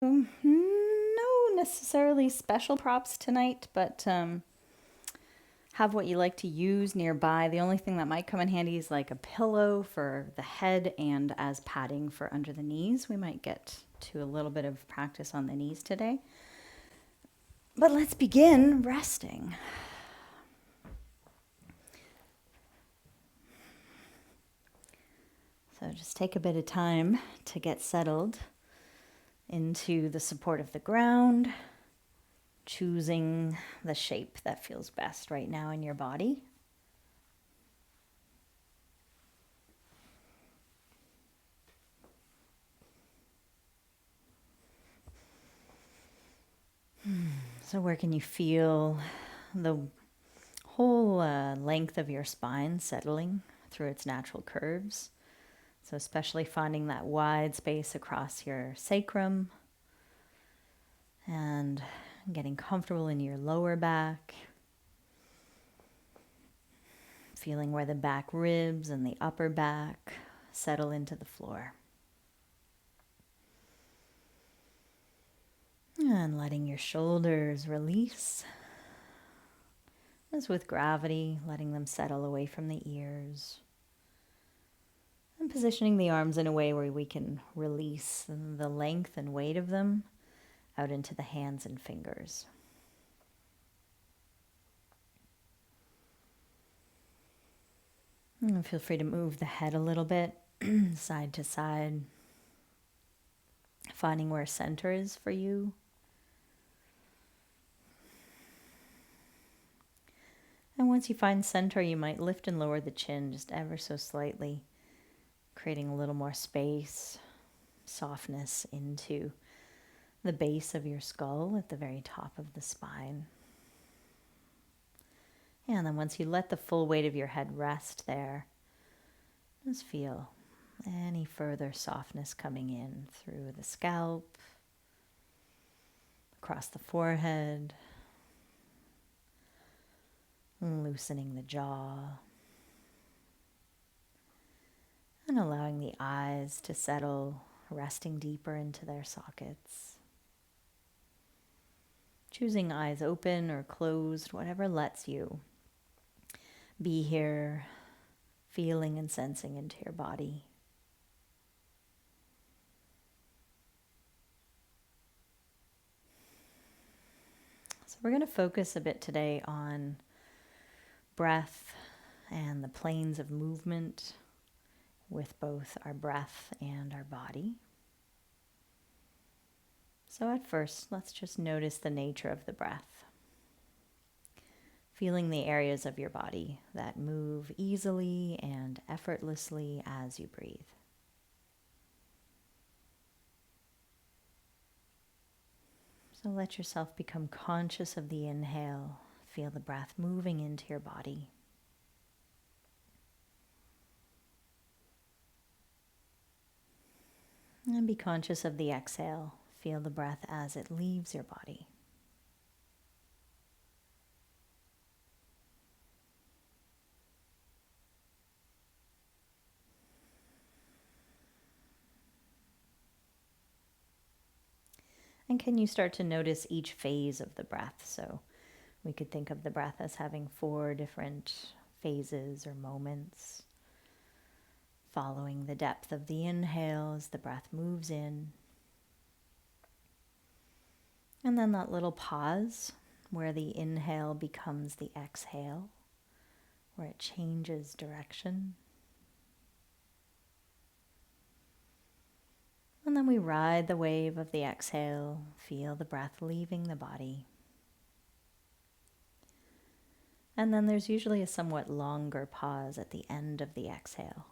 No necessarily special props tonight, but have what you like to use nearby. The only thing that might come in handy is like a pillow for the head and as padding for under the knees. We might get to a little bit of practice on the knees today. But let's begin resting. So just take a bit of time to get settled into the support of the ground, choosing the shape that feels best right now in your body. So where can you feel the whole length of your spine settling through its natural curves? So especially finding that wide space across your sacrum and getting comfortable in your lower back. Feeling where the back ribs and the upper back settle into the floor. And letting your shoulders release. As with gravity, letting them settle away from the ears. And positioning the arms in a way where we can release the length and weight of them out into the hands and fingers. And feel free to move the head a little bit, side to side, finding where center is for you. And once you find center, you might lift and lower the chin just ever so slightly, creating a little more space, softness into the base of your skull at the very top of the spine. And then once you let the full weight of your head rest there, just feel any further softness coming in through the scalp, across the forehead, loosening the jaw, and allowing the eyes to settle, resting deeper into their sockets. Choosing eyes open or closed, whatever lets you be here, feeling and sensing into your body. So we're going to focus a bit today on breath and the planes of movement with both our breath and our body. So at first, let's just notice the nature of the breath. Feeling the areas of your body that move easily and effortlessly as you breathe. So let yourself become conscious of the inhale. Feel the breath moving into your body. And be conscious of the exhale. Feel the breath as it leaves your body. And can you start to notice each phase of the breath? So we could think of the breath as having 4 different phases or moments. Following the depth of the inhale as the breath moves in. And then that little pause where the inhale becomes the exhale, where it changes direction. And then we ride the wave of the exhale, feel the breath leaving the body. And then there's usually a somewhat longer pause at the end of the exhale.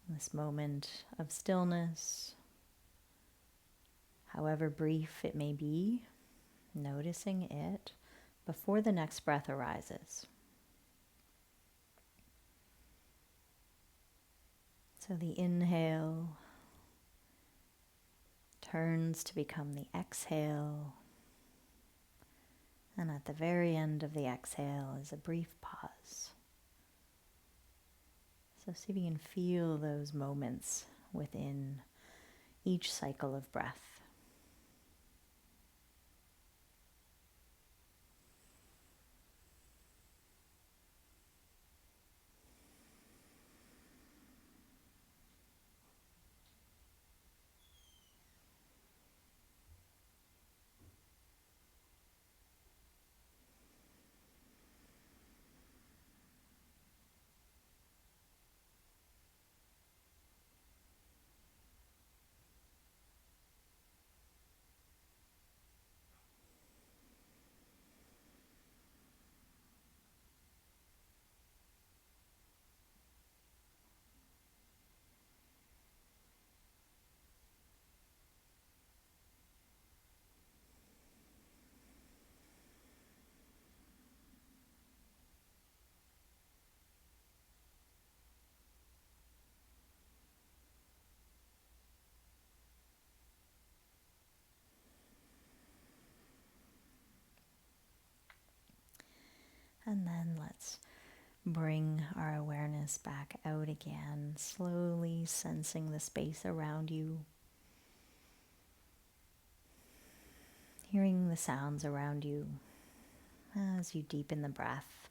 This moment of stillness, however brief it may be, noticing it before the next breath arises. So the inhale turns to become the exhale, and at the very end of the exhale is a brief pause. So see if you can feel those moments within each cycle of breath. And then let's bring our awareness back out again, slowly sensing the space around you, hearing the sounds around you as you deepen the breath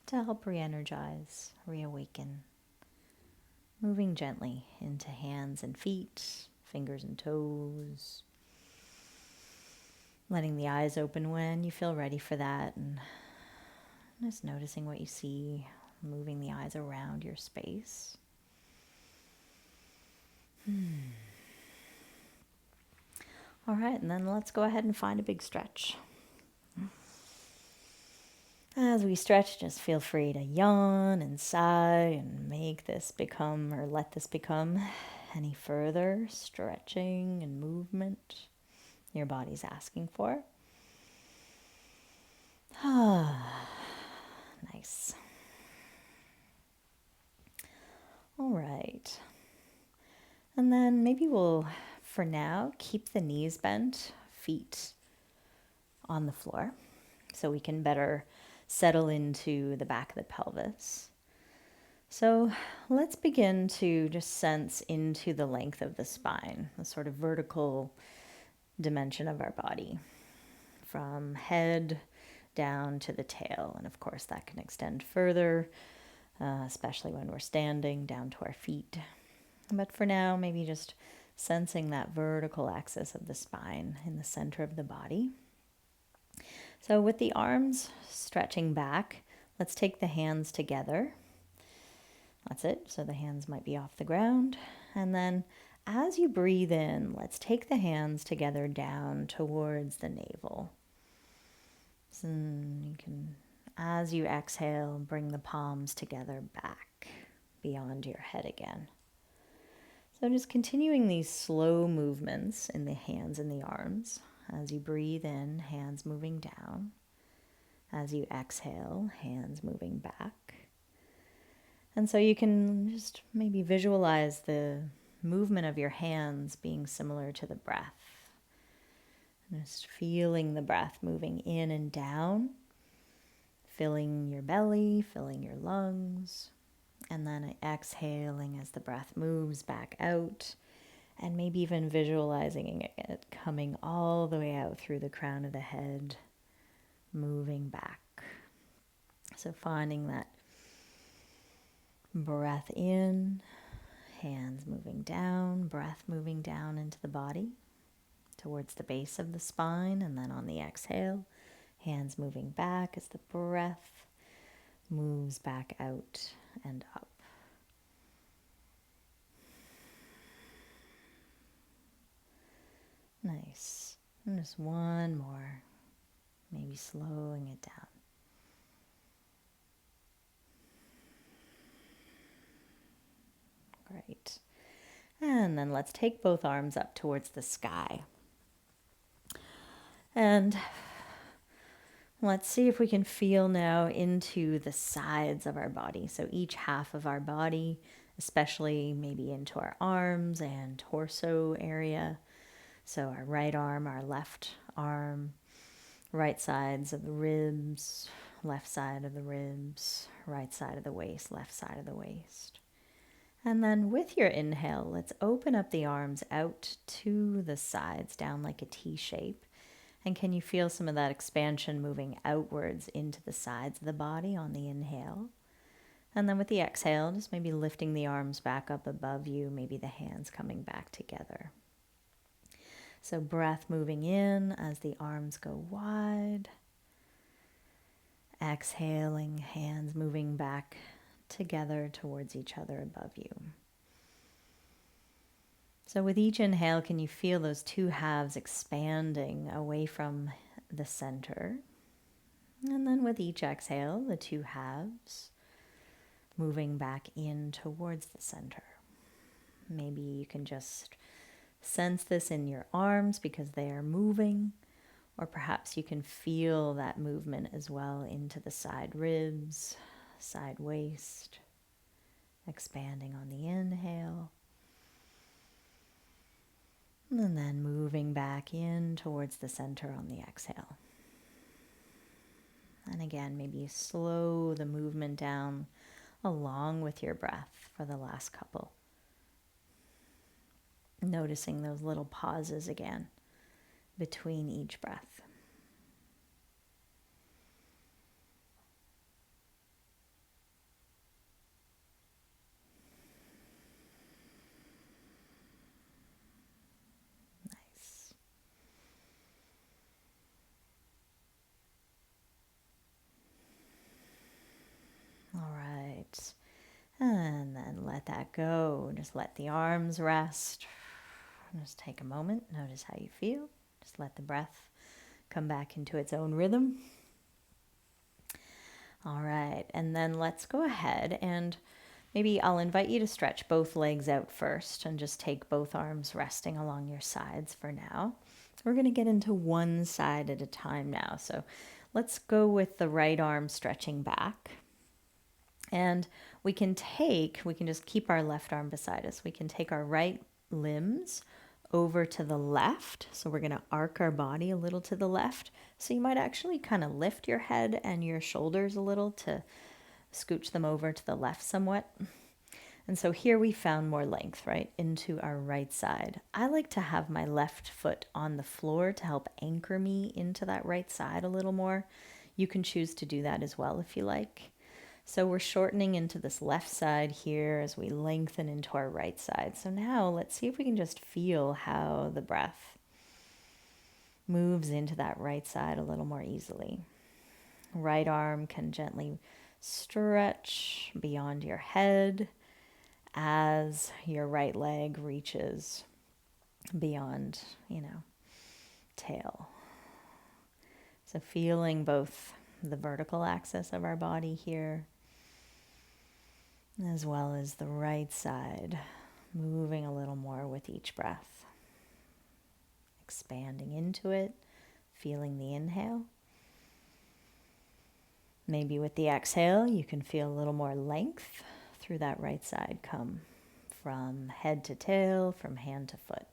to help re-energize, reawaken, moving gently into hands and feet, fingers and toes, letting the eyes open when you feel ready for that, and just noticing what you see, moving the eyes around your space. All right, and then let's go ahead and find a big stretch. As we stretch, just feel free to yawn and sigh and make this become, or let this become, any further stretching and movement your body's asking for. Nice. All right. And then maybe we'll, for now, keep the knees bent, feet on the floor, so we can better settle into the back of the pelvis. So let's begin to just sense into the length of the spine, the sort of vertical dimension of our body, from head down to the tail. And of course, that can extend further, especially when we're standing, down to our feet. But for now, maybe just sensing that vertical axis of the spine in the center of the body. So with the arms stretching back, let's take the hands together. That's it. So the hands might be off the ground. And then as you breathe in, let's take the hands together down towards the navel. So you can, as you exhale, bring the palms together back beyond your head again. So just continuing these slow movements in the hands and the arms. As you breathe in, hands moving down. As you exhale, hands moving back. And so you can just maybe visualize the movement of your hands being similar to the breath. Just feeling the breath moving in and down, filling your belly, filling your lungs, and then exhaling as the breath moves back out, and maybe even visualizing it coming all the way out through the crown of the head, moving back. So finding that breath in, hands moving down, breath moving down into the body towards the base of the spine, and then on the exhale, hands moving back as the breath moves back out and up. Nice. And just one more, maybe slowing it down. Great. And then let's take both arms up towards the sky. And let's see if we can feel now into the sides of our body. So each half of our body, especially maybe into our arms and torso area. So our right arm, our left arm, right sides of the ribs, left side of the ribs, right side of the waist, left side of the waist. And then with your inhale, let's open up the arms out to the sides, down like a T shape. And can you feel some of that expansion moving outwards into the sides of the body on the inhale? And then with the exhale, just maybe lifting the arms back up above you, maybe the hands coming back together. So breath moving in as the arms go wide. Exhaling, hands moving back together towards each other above you. So with each inhale, can you feel those two halves expanding away from the center? And then with each exhale, the two halves moving back in towards the center. Maybe you can just sense this in your arms because they are moving, or perhaps you can feel that movement as well into the side ribs, side waist, expanding on the inhale. And then moving back in towards the center on the exhale. And again, maybe you slow the movement down along with your breath for the last couple. Noticing those little pauses again between each breath. Nice. All right. And then let that go. Just let the arms rest. Just take a moment. Notice how you feel. Just let the breath come back into its own rhythm. All right. And then let's go ahead and maybe I'll invite you to stretch both legs out first and just take both arms resting along your sides for now. We're going to get into one side at a time now. So let's go with the right arm stretching back. And we can just keep our left arm beside us. We can take our right limbs over to the left. So we're going to arc our body a little to the left. So you might actually kind of lift your head and your shoulders a little to scooch them over to the left somewhat. And so here we found more length, right, into our right side. I like to have my left foot on the floor to help anchor me into that right side a little more. You can choose to do that as well if you like. So we're shortening into this left side here as we lengthen into our right side. So now let's see if we can just feel how the breath moves into that right side a little more easily. Right arm can gently stretch beyond your head as your right leg reaches beyond, tail. So feeling both the vertical axis of our body here, as well as the right side, moving a little more with each breath. Expanding into it, feeling the inhale. Maybe with the exhale, you can feel a little more length through that right side come from head to tail, from hand to foot.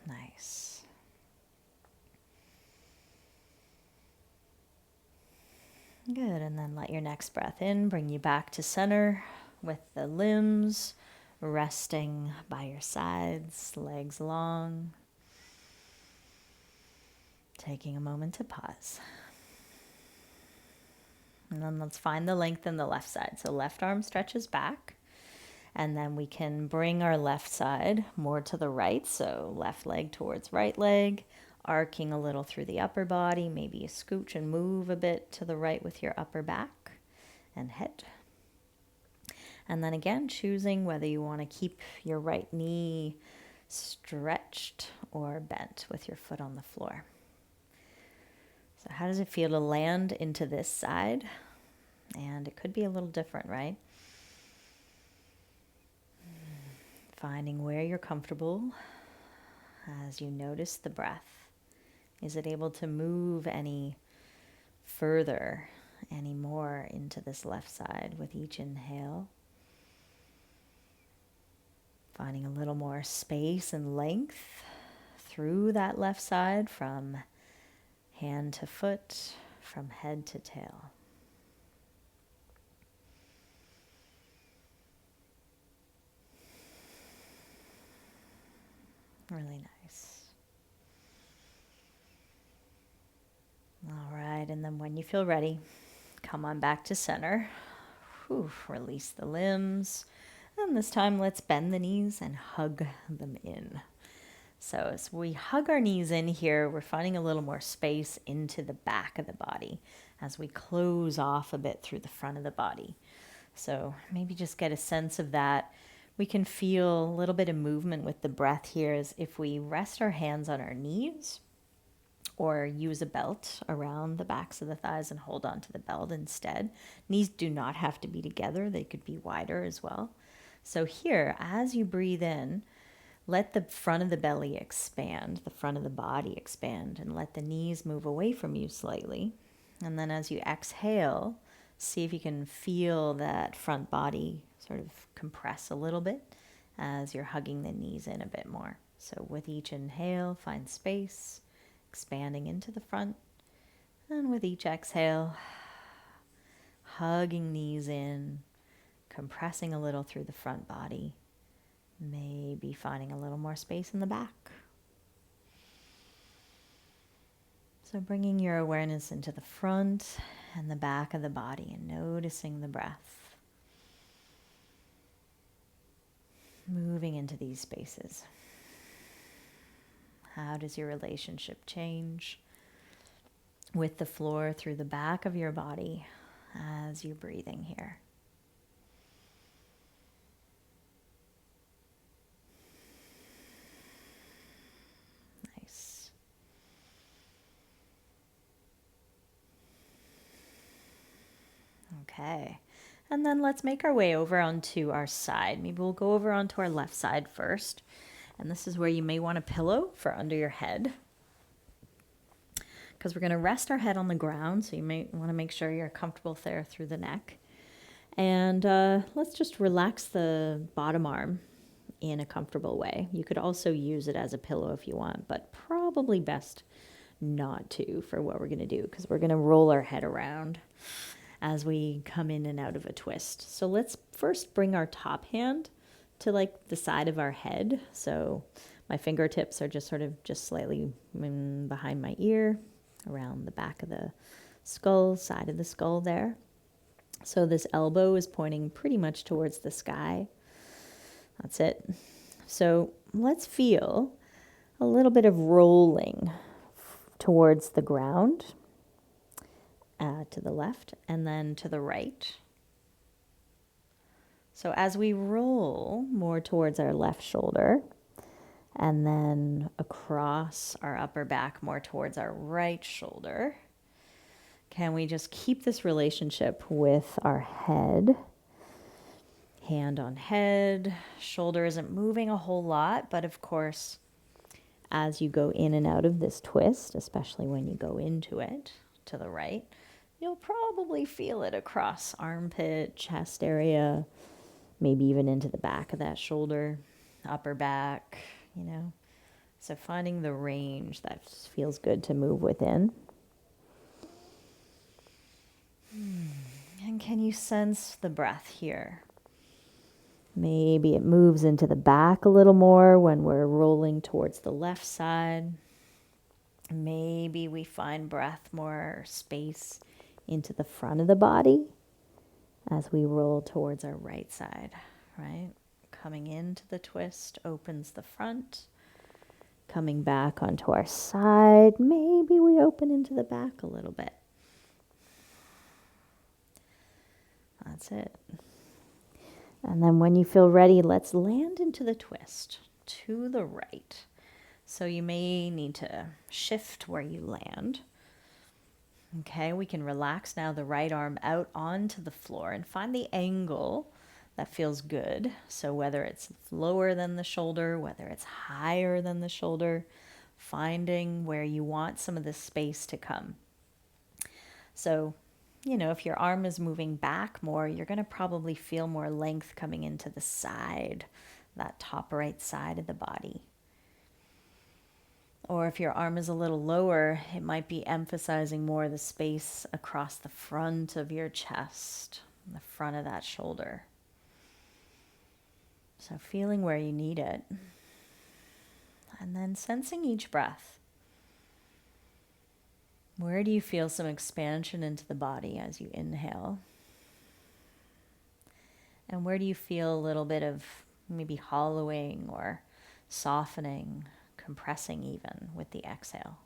Nice. Good, and then let your next breath in bring you back to center with the limbs resting by your sides, legs long. Taking a moment to pause. And then let's find the length in the left side. So left arm stretches back, and then we can bring our left side more to the right. So left leg towards right leg, arcing a little through the upper body. Maybe you scooch and move a bit to the right with your upper back and head. And then again, choosing whether you want to keep your right knee stretched or bent with your foot on the floor. So how does it feel to land into this side? And it could be a little different, right? Finding where you're comfortable as you notice the breath. Is it able to move any further, any more into this left side with each inhale? Finding a little more space and length through that left side from hand to foot, from head to tail. Really nice. All right, and then when you feel ready, come on back to center. Whew, release the limbs. And this time, let's bend the knees and hug them in. So as we hug our knees in here, we're finding a little more space into the back of the body as we close off a bit through the front of the body. So maybe just get a sense of that. We can feel a little bit of movement with the breath here as if we rest our hands on our knees or use a belt around the backs of the thighs and hold on to the belt instead. Knees do not have to be together. They could be wider as well. So here, as you breathe in, let the front of the belly expand, the front of the body expand, and let the knees move away from you slightly. And then as you exhale, see if you can feel that front body sort of compress a little bit as you're hugging the knees in a bit more. So with each inhale, find space, expanding into the front. And with each exhale, hugging knees in, compressing a little through the front body. Maybe finding a little more space in the back. So bringing your awareness into the front and the back of the body and noticing the breath. Moving into these spaces. How does your relationship change with the floor through the back of your body as you're breathing here? Nice. Okay. And then let's make our way over onto our side. Maybe we'll go over onto our left side first. And this is where you may want a pillow for under your head, because we're going to rest our head on the ground. So you may want to make sure you're comfortable there through the neck. And let's just relax the bottom arm in a comfortable way. You could also use it as a pillow if you want, but probably best not to for what we're going to do, because we're going to roll our head around as we come in and out of a twist. So let's first bring our top hand to like the side of our head. So my fingertips are just sort of just slightly behind my ear, around the back of the skull, side of the skull there. So this elbow is pointing pretty much towards the sky. That's it. So let's feel a little bit of rolling towards the ground, to the left and then to the right. So as we roll more towards our left shoulder and then across our upper back more towards our right shoulder, can we just keep this relationship with our head? Hand on head, shoulder isn't moving a whole lot, but of course, as you go in and out of this twist, especially when you go into it to the right, you'll probably feel it across armpit, chest area, maybe even into the back of that shoulder, upper back, you know. So finding the range that feels good to move within. And can you sense the breath here? Maybe it moves into the back a little more when we're rolling towards the left side. Maybe we find breath more space into the front of the body as we roll towards our right side, right? Coming into the twist opens the front. Coming back onto our side, maybe we open into the back a little bit. That's it. And then when you feel ready, let's land into the twist to the right. So you may need to shift where you land. Okay, we can relax now the right arm out onto the floor and find the angle that feels good. So whether it's lower than the shoulder, whether it's higher than the shoulder, finding where you want some of the space to come. So, you know, if your arm is moving back more, you're going to probably feel more length coming into the side, that top right side of the body. Or if your arm is a little lower, it might be emphasizing more the space across the front of your chest, the front of that shoulder. So feeling where you need it. And then sensing each breath. Where do you feel some expansion into the body as you inhale? And where do you feel a little bit of maybe hollowing or softening, compressing even with the exhale?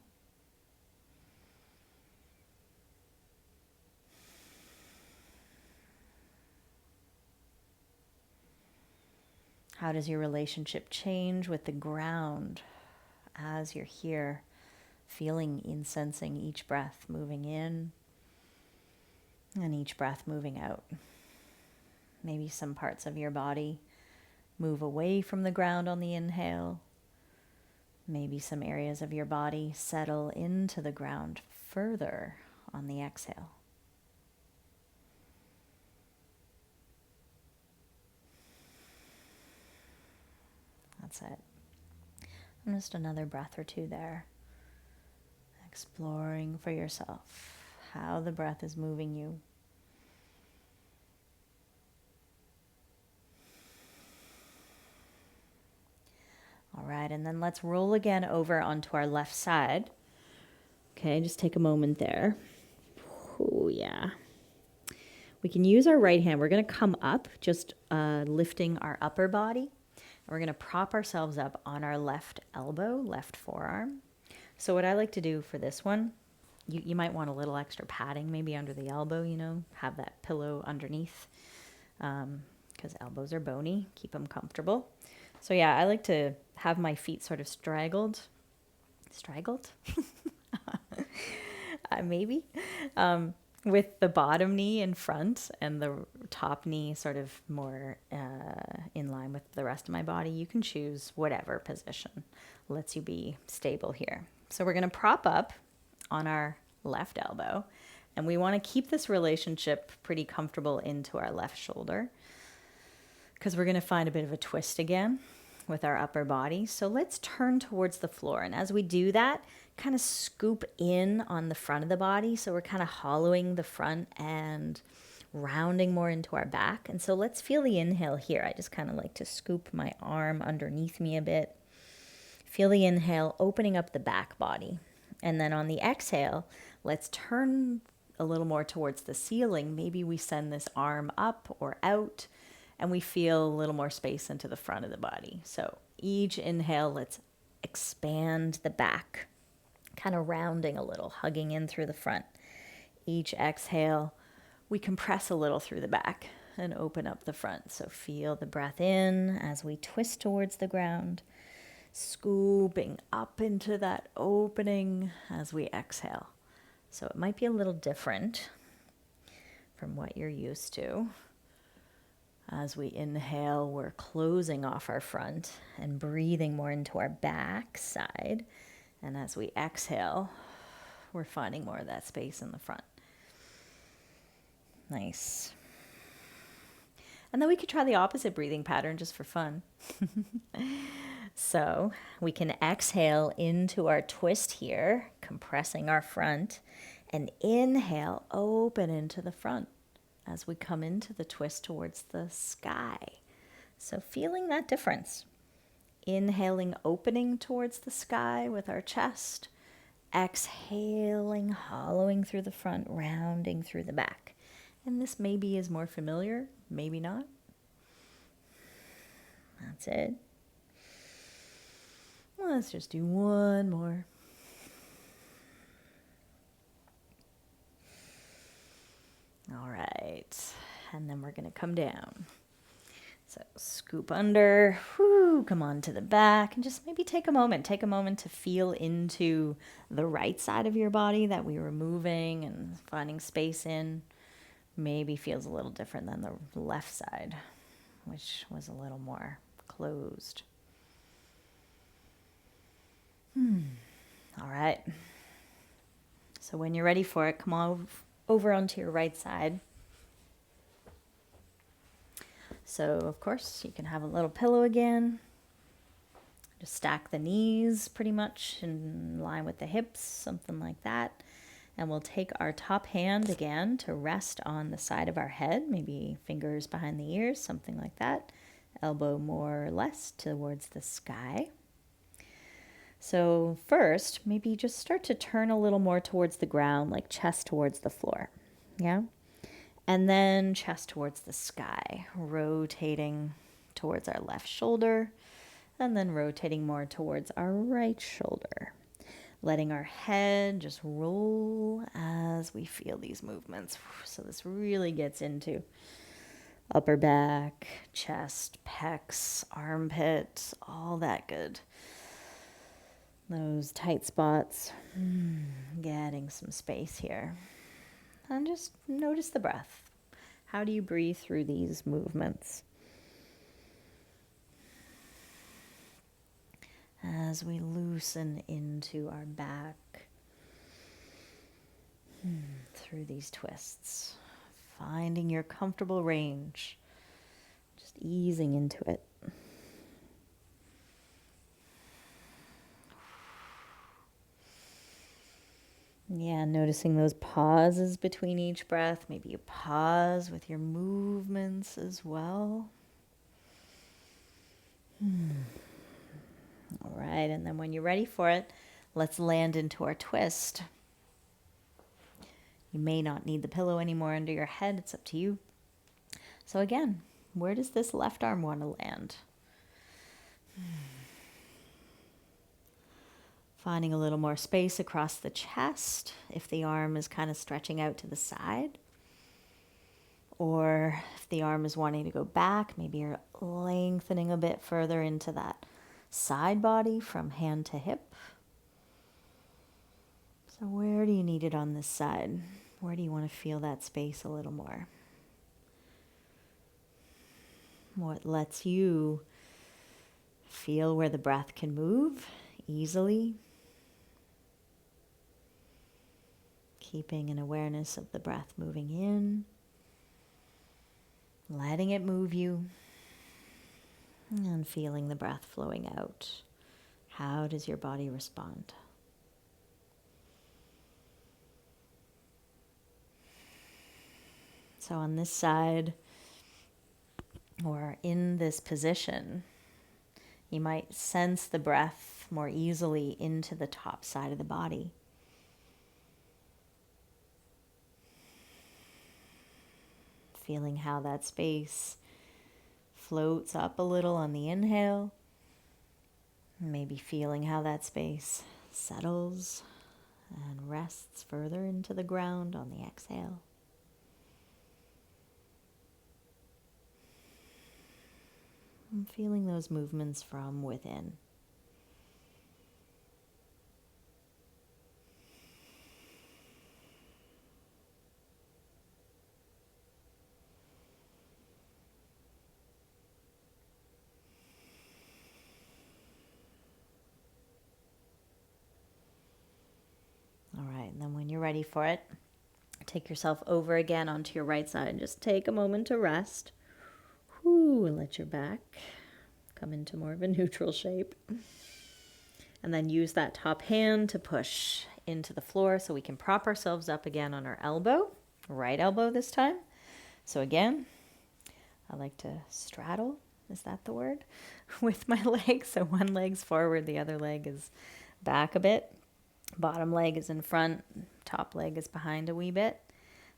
How does your relationship change with the ground as you're here, feeling and sensing each breath moving in and each breath moving out? Maybe some parts of your body move away from the ground on the inhale. Maybe some areas of your body settle into the ground further on the exhale. That's it. And just another breath or two there. Exploring for yourself how the breath is moving you. All right, and then let's roll again over onto our left side. Okay, just take a moment there. Oh, yeah. We can use our right hand. We're going to come up, just lifting our upper body. We're going to prop ourselves up on our left elbow, left forearm. So what I like to do for this one, you might want a little extra padding maybe under the elbow, have that pillow underneath, because elbows are bony, keep them comfortable. So yeah, I like to have my feet sort of straggled, maybe, with the bottom knee in front and the top knee sort of more in line with the rest of my body. You can choose whatever position lets you be stable here. So we're going to prop up on our left elbow, and we want to keep this relationship pretty comfortable into our left shoulder, because we're going to find a bit of a twist again with our upper body. So let's turn towards the floor. And as we do that, kind of scoop in on the front of the body. So we're kind of hollowing the front and rounding more into our back. And so let's feel the inhale here. I just kind of like to scoop my arm underneath me a bit. Feel the inhale, opening up the back body. And then on the exhale, let's turn a little more towards the ceiling. Maybe we send this arm up or out, and we feel a little more space into the front of the body. So each inhale, let's expand the back, kind of rounding a little, hugging in through the front. Each exhale, we compress a little through the back and open up the front. So feel the breath in as we twist towards the ground, scooping up into that opening as we exhale. So it might be a little different from what you're used to. As we inhale, we're closing off our front and breathing more into our back side. And as we exhale, we're finding more of that space in the front. Nice. And then we could try the opposite breathing pattern just for fun. So we can exhale into our twist here, compressing our front, and inhale, open into the front as we come into the twist towards the sky. So feeling that difference. Inhaling, opening towards the sky with our chest. Exhaling, hollowing through the front, rounding through the back. And this maybe is more familiar, maybe not. That's it. Let's just do one more. All right, and then we're going to come down. So scoop under, come on to the back, and just maybe take a moment to feel into the right side of your body that we were moving and finding space in. Maybe feels a little different than the left side, which was a little more closed. All right. So when you're ready for it, come on over onto your right side. So, of course, you can have a little pillow again. Just stack the knees pretty much in line with the hips, something like that. And we'll take our top hand again to rest on the side of our head, maybe fingers behind the ears, something like that. Elbow more or less towards the sky. So first, maybe just start to turn a little more towards the ground, like chest towards the floor. Yeah? And then chest towards the sky, rotating towards our left shoulder, and then rotating more towards our right shoulder. Letting our head just roll as we feel these movements. So this really gets into upper back, chest, pecs, armpit, all that good. Those tight spots. Getting some space here. And just notice the breath. How do you breathe through these movements? As we loosen into our back through these twists, finding your comfortable range, just easing into it. Yeah, noticing those pauses between each breath. Maybe you pause with your movements as well. All right, and then when you're ready for it, let's land into our twist. You may not need the pillow anymore under your head. It's up to you. So again, where does this left arm want to land? Finding a little more space across the chest if the arm is kind of stretching out to the side. Or if the arm is wanting to go back, maybe you're lengthening a bit further into that side body from hand to hip. So where do you need it on this side? Where do you want to feel that space a little more? What lets you feel where the breath can move easily? Keeping an awareness of the breath moving in, letting it move you, and feeling the breath flowing out. How does your body respond? So on this side, or in this position, you might sense the breath more easily into the top side of the body. Feeling how that space floats up a little on the inhale. Maybe feeling how that space settles and rests further into the ground on the exhale. And feeling those movements from within. All right, and then when you're ready for it, take yourself over again onto your right side and just take a moment to rest. And let your back come into more of a neutral shape. And then use that top hand to push into the floor so we can prop ourselves up again on our elbow, right elbow this time. So again, I like to straddle, is that the word? With my legs. So one leg's forward, the other leg is back a bit. Bottom leg is in front, top leg is behind a wee bit.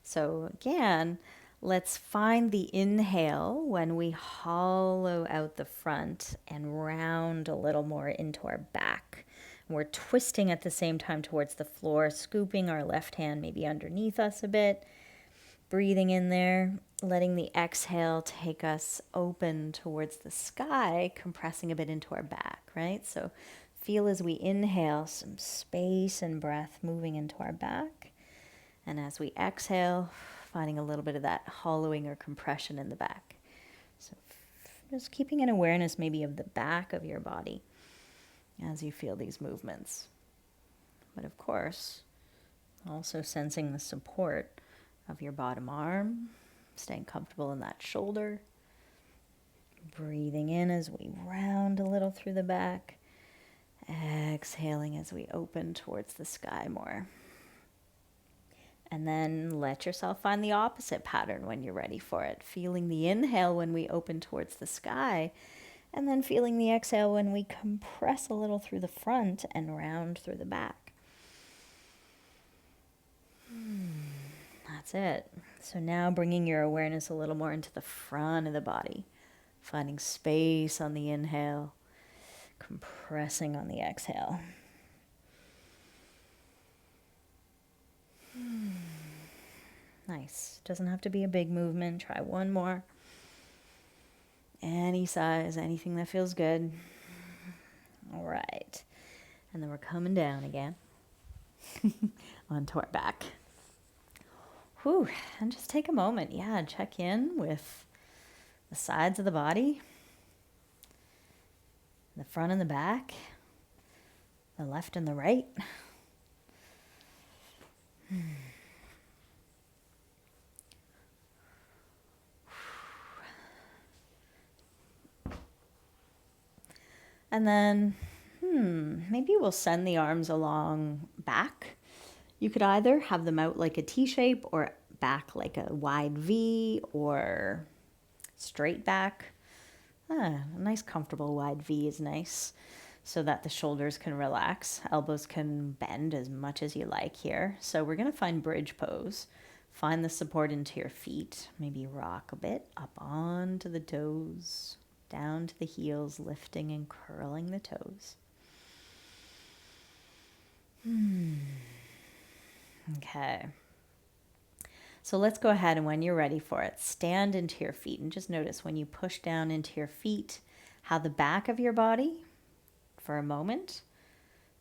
So again, let's find the inhale when we hollow out the front and round a little more into our back. We're twisting at the same time towards the floor, scooping our left hand maybe underneath us a bit, breathing in there, letting the exhale take us open towards the sky, compressing a bit into our back, right? So feel as we inhale some space and breath moving into our back. And as we exhale, finding a little bit of that hollowing or compression in the back. So just keeping an awareness maybe of the back of your body as you feel these movements. But of course, also sensing the support of your bottom arm, staying comfortable in that shoulder. Breathing in as we round a little through the back. Exhaling as we open towards the sky more. And then let yourself find the opposite pattern when you're ready for it. Feeling the inhale when we open towards the sky. And then feeling the exhale when we compress a little through the front and round through the back. That's it. So now bringing your awareness a little more into the front of the body, finding space on the inhale, compressing on the exhale. Nice. Doesn't have to be a big movement. Try one more. Any size, anything that feels good. All right. And then we're coming down again onto our back. Whew. And just take a moment. Yeah, check in with the sides of the body, the front and the back, the left and the right. And then, maybe we'll send the arms along back. You could either have them out like a T shape or back like a wide V or straight back. A nice comfortable wide V is nice so that the shoulders can relax. Elbows can bend as much as you like here. So we're going to find bridge pose. Find the support into your feet. Maybe rock a bit up onto the toes, down to the heels, lifting and curling the toes. Okay. So let's go ahead and when you're ready for it, stand into your feet and just notice when you push down into your feet, how the back of your body, for a moment,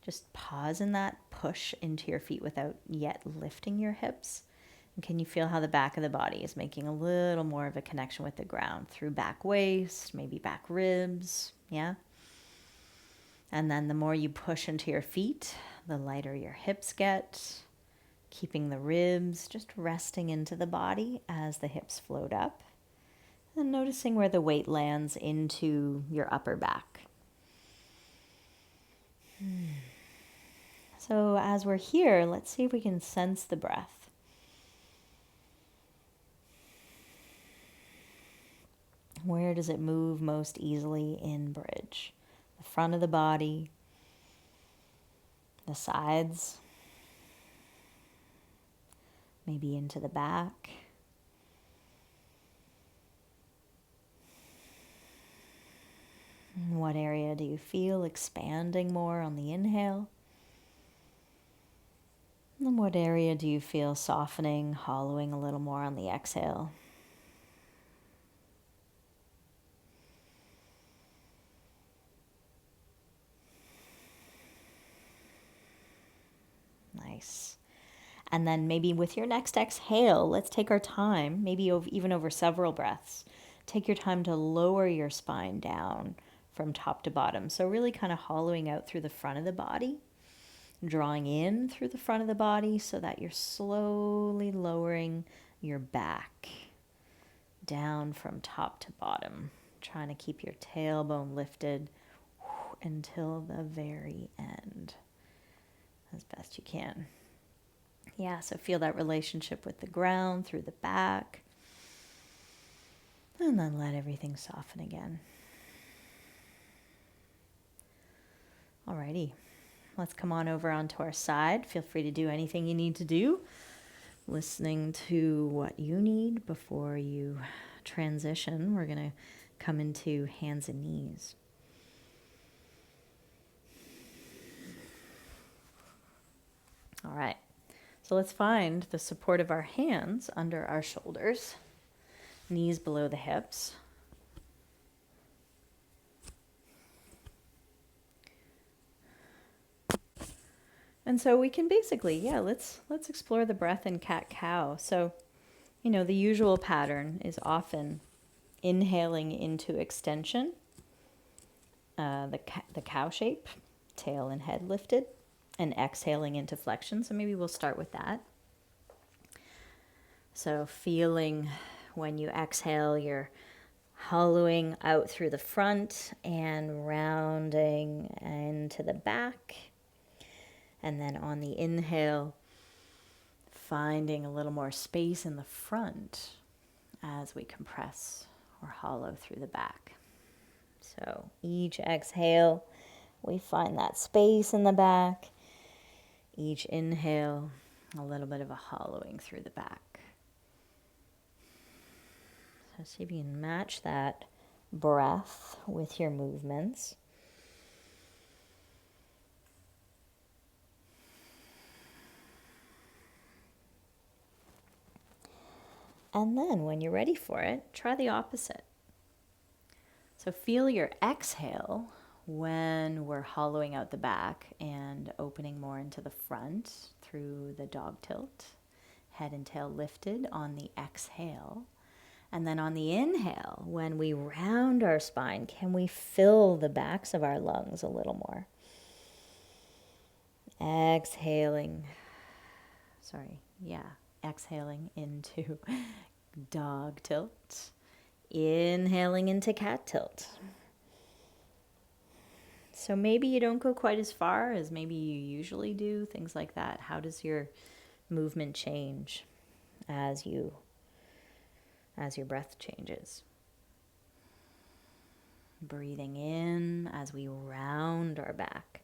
just pause in that push into your feet without yet lifting your hips. And can you feel how the back of the body is making a little more of a connection with the ground through back waist, maybe back ribs, yeah? And then the more you push into your feet, the lighter your hips get, keeping the ribs just resting into the body as the hips float up, and noticing where the weight lands into your upper back. So as we're here, let's see if we can sense the breath. Where does it move most easily in bridge? The front of the body, the sides, maybe into the back. What area do you feel expanding more on the inhale? And what area do you feel softening, hollowing a little more on the exhale? Nice. And then maybe with your next exhale, let's take our time, maybe even over several breaths. Take your time to lower your spine down from top to bottom. So really kind of hollowing out through the front of the body, drawing in through the front of the body so that you're slowly lowering your back down from top to bottom, trying to keep your tailbone lifted until the very end as best you can. Yeah, so feel that relationship with the ground through the back, and then let everything soften again. Alrighty, let's come on over onto our side. Feel free to do anything you need to do, listening to what you need before you transition. We're going to come into hands and knees. All right, so let's find the support of our hands under our shoulders, knees below the hips. And so we can basically, let's explore the breath in cat-cow. So, the usual pattern is often inhaling into extension, the cow shape, tail and head lifted, and exhaling into flexion. So maybe we'll start with that. So feeling when you exhale, you're hollowing out through the front and rounding into the back. And then on the inhale, finding a little more space in the front as we compress or hollow through the back. So each exhale, we find that space in the back. Each inhale, a little bit of a hollowing through the back. So see if you can match that breath with your movements. And then when you're ready for it, try the opposite. So feel your exhale when we're hollowing out the back and opening more into the front through the dog tilt. Head and tail lifted on the exhale. And then on the inhale, when we round our spine, can we fill the backs of our lungs a little more? Exhaling into dog tilt. Inhaling into cat tilt. So maybe you don't go quite as far as maybe you usually do, things like that. How does your movement change as your breath changes? Breathing in as we round our back.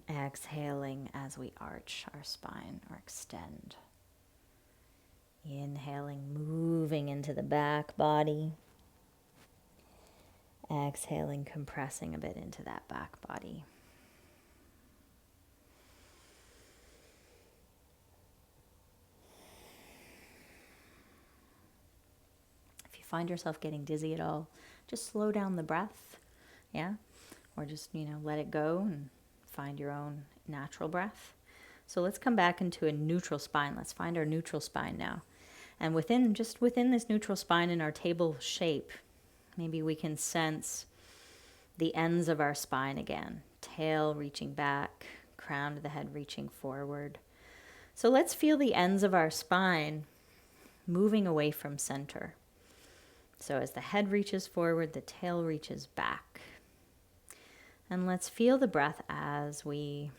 Exhaling as we arch our spine or extend. Inhaling, moving into the back body. Exhaling, compressing a bit into that back body. If you find yourself getting dizzy at all, just slow down the breath, yeah? Or just, let it go and find your own natural breath. So let's come back into a neutral spine. Let's find our neutral spine now. And within this neutral spine in our table shape, maybe we can sense the ends of our spine again. Tail reaching back, crown of the head reaching forward. So let's feel the ends of our spine moving away from center. So as the head reaches forward, the tail reaches back. And let's feel the breath as we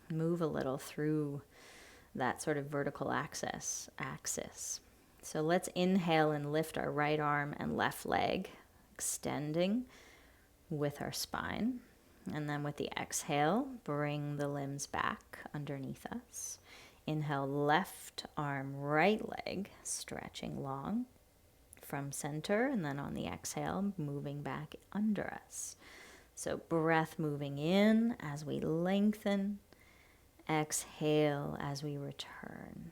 move a little through that sort of vertical axis. So let's inhale and lift our right arm and left leg, extending with our spine. And then with the exhale, bring the limbs back underneath us. Inhale, left arm, right leg, stretching long from center. And then on the exhale, moving back under us. So breath moving in as we lengthen. Exhale as we return.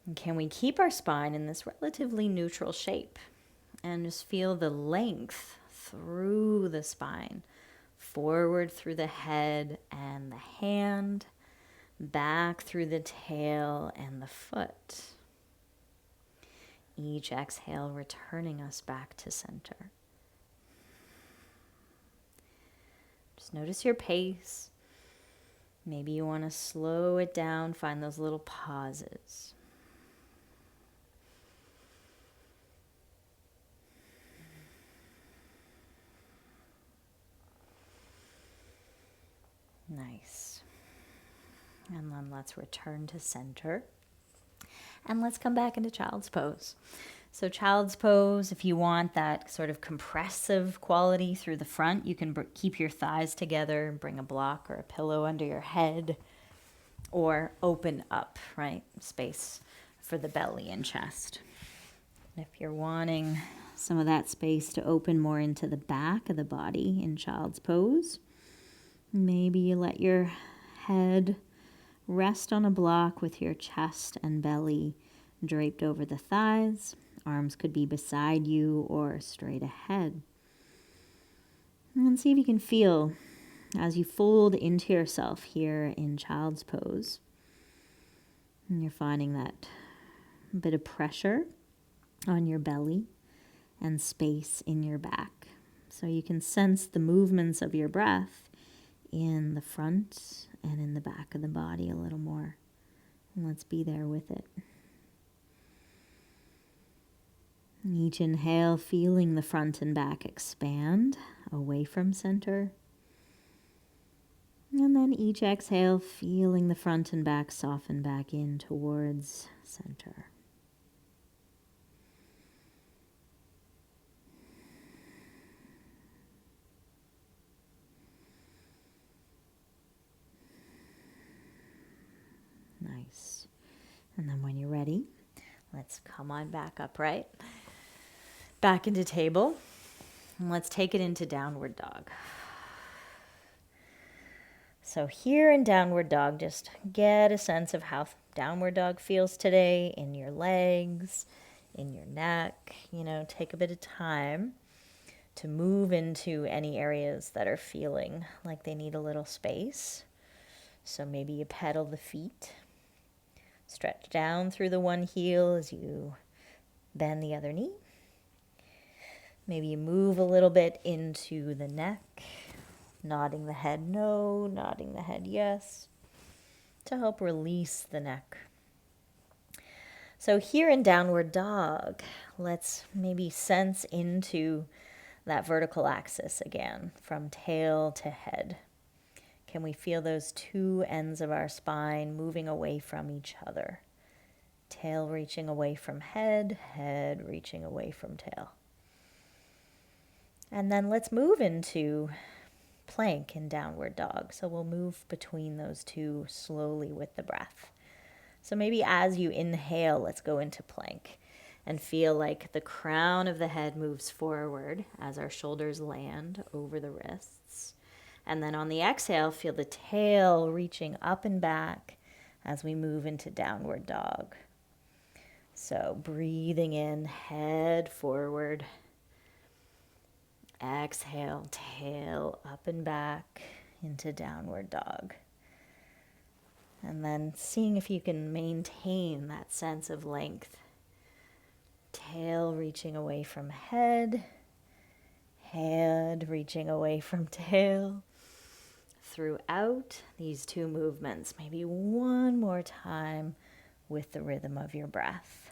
And can we keep our spine in this relatively neutral shape? And just feel the length through the spine. Forward through the head and the hand. Back through the tail and the foot. Each exhale returning us back to center. Just notice your pace. Maybe you want to slow it down, find those little pauses. Nice. And then let's return to center. And let's come back into child's pose. So child's pose, if you want that sort of compressive quality through the front, you can keep your thighs together, bring a block or a pillow under your head, or open up, right? Space for the belly and chest. And if you're wanting some of that space to open more into the back of the body in child's pose, maybe you let your head rest on a block with your chest and belly draped over the thighs. Arms could be beside you or straight ahead. And see if you can feel as you fold into yourself here in child's pose. And you're finding that bit of pressure on your belly and space in your back. So you can sense the movements of your breath in the front and in the back of the body a little more. And let's be there with it. Each inhale, feeling the front and back expand away from center. And then each exhale, feeling the front and back soften back in towards center. And then when you're ready, let's come on back upright, back into table, and let's take it into downward dog. So here in downward dog, just get a sense of how downward dog feels today in your legs, in your neck. Take a bit of time to move into any areas that are feeling like they need a little space. So maybe you pedal the feet, stretch down through the one heel as you bend the other knee. Maybe you move a little bit into the neck, nodding the head no, nodding the head yes, to help release the neck. So here in downward dog, let's maybe sense into that vertical axis again, from tail to head. Can we feel those two ends of our spine moving away from each other? Tail reaching away from head, head reaching away from tail. And then let's move into plank in downward dog. So we'll move between those two slowly with the breath. So maybe as you inhale, let's go into plank and feel like the crown of the head moves forward as our shoulders land over the wrists. And then on the exhale, feel the tail reaching up and back as we move into downward dog. So breathing in, head forward. Exhale, tail up and back into downward dog. And then seeing if you can maintain that sense of length. Tail reaching away from head, head reaching away from tail. Throughout these two movements, maybe one more time with the rhythm of your breath.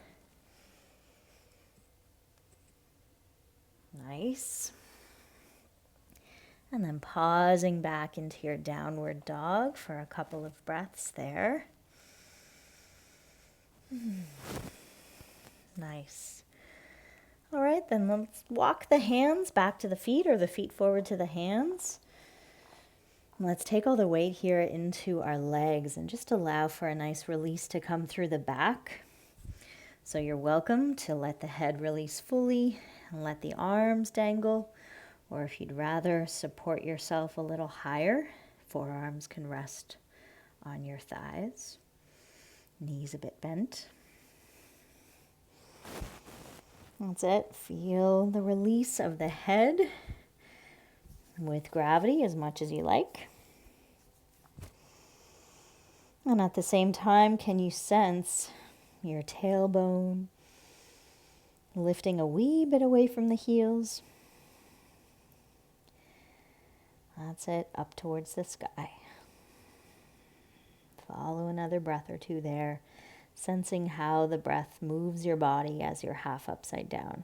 Nice. And then pausing back into your downward dog for a couple of breaths there. Nice. All right, then let's walk the hands back to the feet or the feet forward to the hands. Let's take all the weight here into our legs and just allow for a nice release to come through the back. So you're welcome to let the head release fully and let the arms dangle. Or if you'd rather support yourself a little higher, forearms can rest on your thighs. Knees a bit bent. That's it. Feel the release of the head with gravity as much as you like. And at the same time, can you sense your tailbone lifting a wee bit away from the heels? That's it, up towards the sky. Follow another breath or two there, sensing how the breath moves your body as you're half upside down.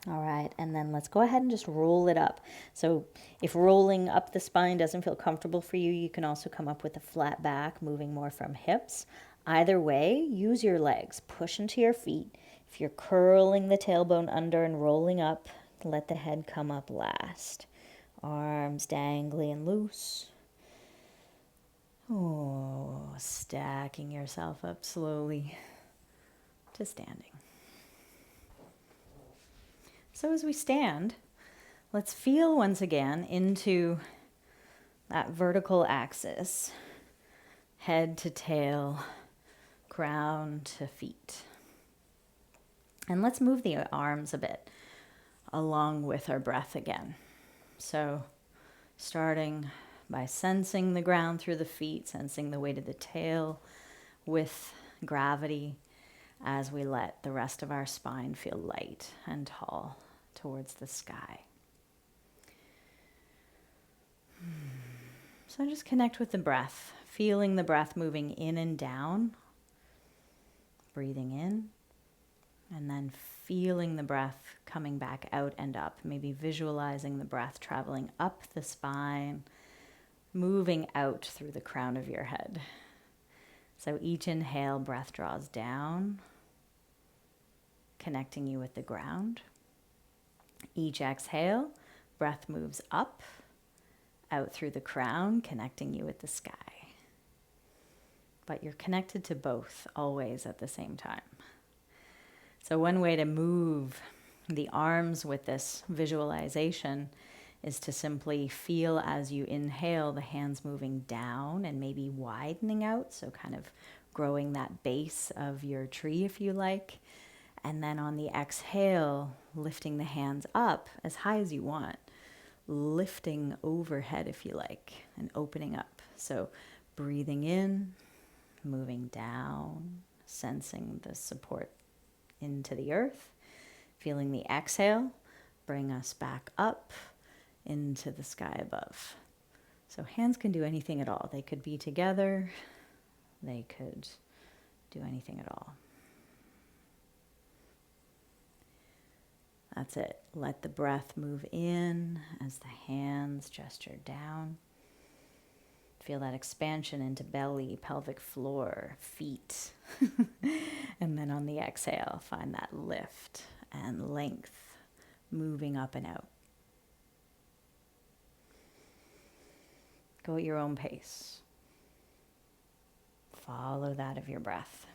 All right, and then let's go ahead and just roll it up. So if rolling up the spine doesn't feel comfortable for you, you can also come up with a flat back, moving more from hips. Either way, use your legs. Push into your feet. If you're curling the tailbone under and rolling up, let the head come up last. Arms dangly and loose. Oh, stacking yourself up slowly to standing. So as we stand, let's feel once again into that vertical axis, head to tail, crown to feet. And let's move the arms a bit along with our breath again. So starting by sensing the ground through the feet, sensing the weight of the tail with gravity as we let the rest of our spine feel light and tall towards the sky. So just connect with the breath, feeling the breath moving in and down, breathing in, and then feeling the breath coming back out and up, maybe visualizing the breath traveling up the spine, moving out through the crown of your head. So each inhale, breath draws down. connecting you with the ground. Each exhale, breath moves up, out through the crown, connecting you with the sky. But you're connected to both always at the same time. So one way to move the arms with this visualization is to simply feel as you inhale the hands moving down and maybe widening out, so kind of growing that base of your tree if you like. And then on the exhale, lifting the hands up as high as you want, lifting overhead if you like, and opening up. So breathing in, moving down, sensing the support into the earth, feeling the exhale, bring us back up into the sky above. So hands can do anything at all. They could be together, they could do anything at all. That's it. Let the breath move in as the hands gesture down. Feel that expansion into belly, pelvic floor, feet. And then on the exhale, find that lift and length moving up and out. Go at your own pace. Follow that of your breath.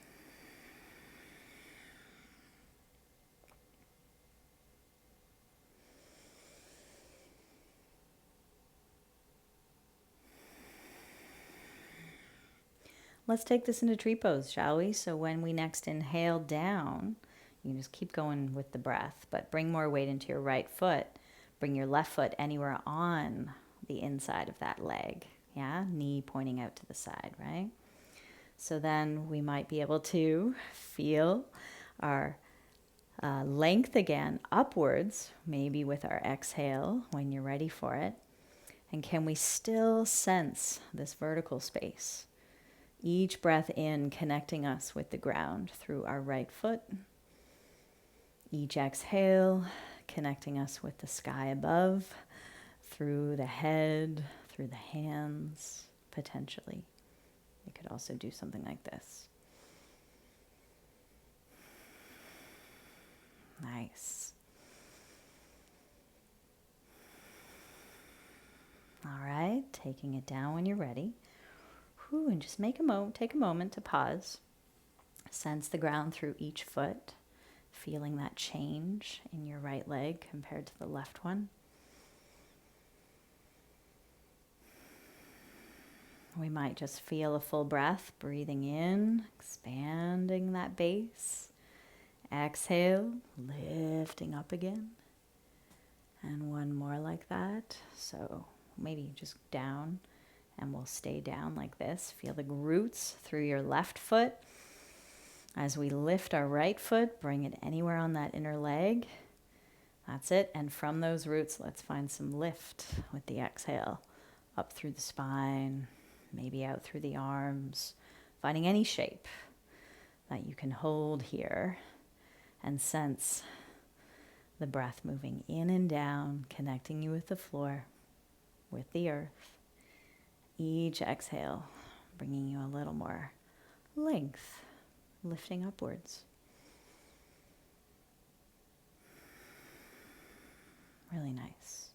Let's take this into tree pose, shall we? So when we next inhale down, you can just keep going with the breath, but bring more weight into your right foot. Bring your left foot anywhere on the inside of that leg. Yeah, knee pointing out to the side, right? So then we might be able to feel our length again upwards, maybe with our exhale when you're ready for it. And can we still sense this vertical space? Each breath in connecting us with the ground through our right foot. Each exhale connecting us with the sky above, through the head, through the hands, potentially. You could also do something like this. Nice. All right, taking it down when you're ready. And just take a moment to pause. Sense the ground through each foot, feeling that change in your right leg compared to the left one. We might just feel a full breath, breathing in, expanding that base. Exhale, lifting up again. And one more like that. So maybe just down. And we'll stay down like this. Feel the roots through your left foot. As we lift our right foot, bring it anywhere on that inner leg. That's it. And from those roots, let's find some lift with the exhale. Up through the spine, maybe out through the arms. Finding any shape that you can hold here and sense the breath moving in and down, connecting you with the floor, with the earth. Each exhale, bringing you a little more length, lifting upwards. Really nice.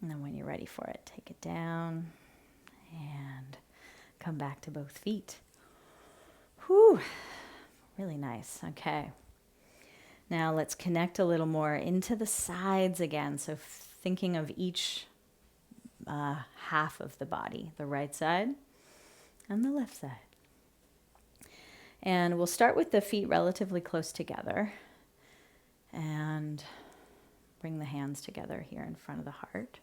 And then when you're ready for it, take it down and come back to both feet. Whew, really nice. Okay. Now let's connect a little more into the sides again. So thinking of each half of the body, the right side and the left side. And we'll start with the feet relatively close together and bring the hands together here in front of the heart.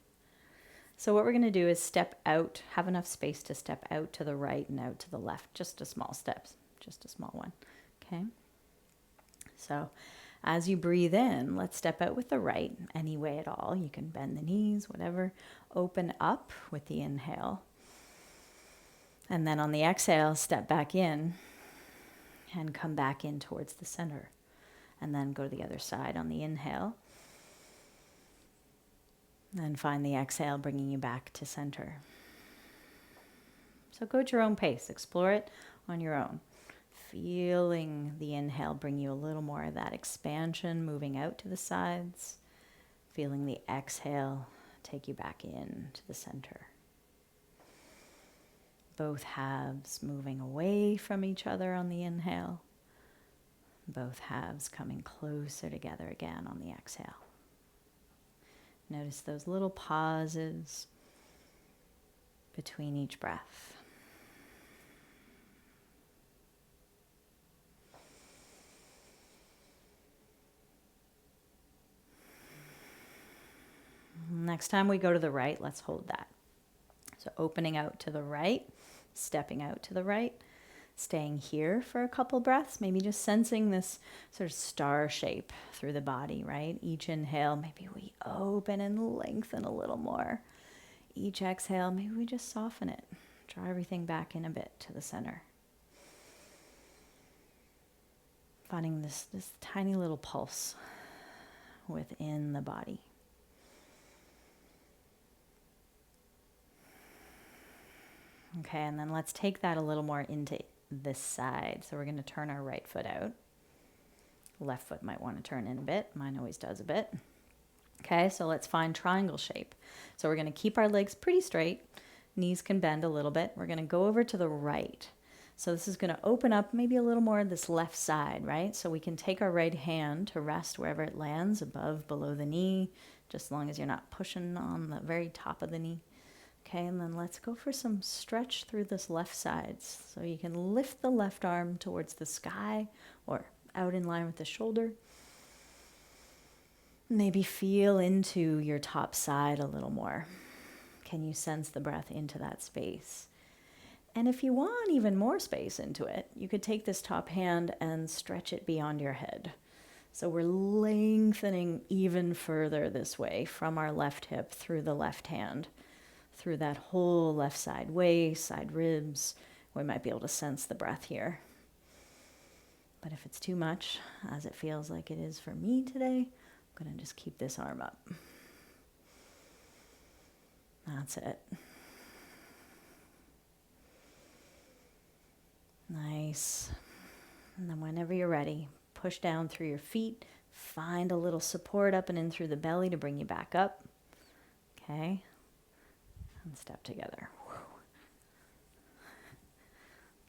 So what we're going to do is step out, have enough space to step out to the right and out to the left, just a small step, just a small one. Okay. So as you breathe in, let's step out with the right any way at all. You can bend the knees, whatever. Open up with the inhale. And then on the exhale, step back in and come back in towards the center. And then go to the other side on the inhale. Then find the exhale bringing you back to center. So go at your own pace. Explore it on your own. Feeling the inhale bring you a little more of that expansion, moving out to the sides. Feeling the exhale take you back in to the center. Both halves moving away from each other on the inhale. Both halves coming closer together again on the exhale. Notice those little pauses between each breath. Next time we go to the right, let's hold that. So opening out to the right, stepping out to the right, staying here for a couple breaths, maybe just sensing this sort of star shape through the body, right? Each inhale, maybe we open and lengthen a little more. Each exhale, maybe we just soften it, draw everything back in a bit to the center. Finding this tiny little pulse within the body. Okay, and then let's take that a little more into this side. So we're going to turn our right foot out. Left foot might want to turn in a bit. Mine always does a bit. Okay, so let's find triangle shape. So we're going to keep our legs pretty straight. Knees can bend a little bit. We're going to go over to the right. So this is going to open up maybe a little more this left side, right? So we can take our right hand to rest wherever it lands, above, below the knee, just as long as you're not pushing on the very top of the knee. Okay, and then let's go for some stretch through this left side. So you can lift the left arm towards the sky or out in line with the shoulder. Maybe feel into your top side a little more. Can you sense the breath into that space? And if you want even more space into it, you could take this top hand and stretch it beyond your head. So we're lengthening even further this way from our left hip through the left hand, through that whole left side waist, side ribs. We might be able to sense the breath here. But if it's too much, as it feels like it is for me today, I'm going to just keep this arm up. That's it. Nice. And then whenever you're ready, push down through your feet. Find a little support up and in through the belly to bring you back up. Okay. And step together.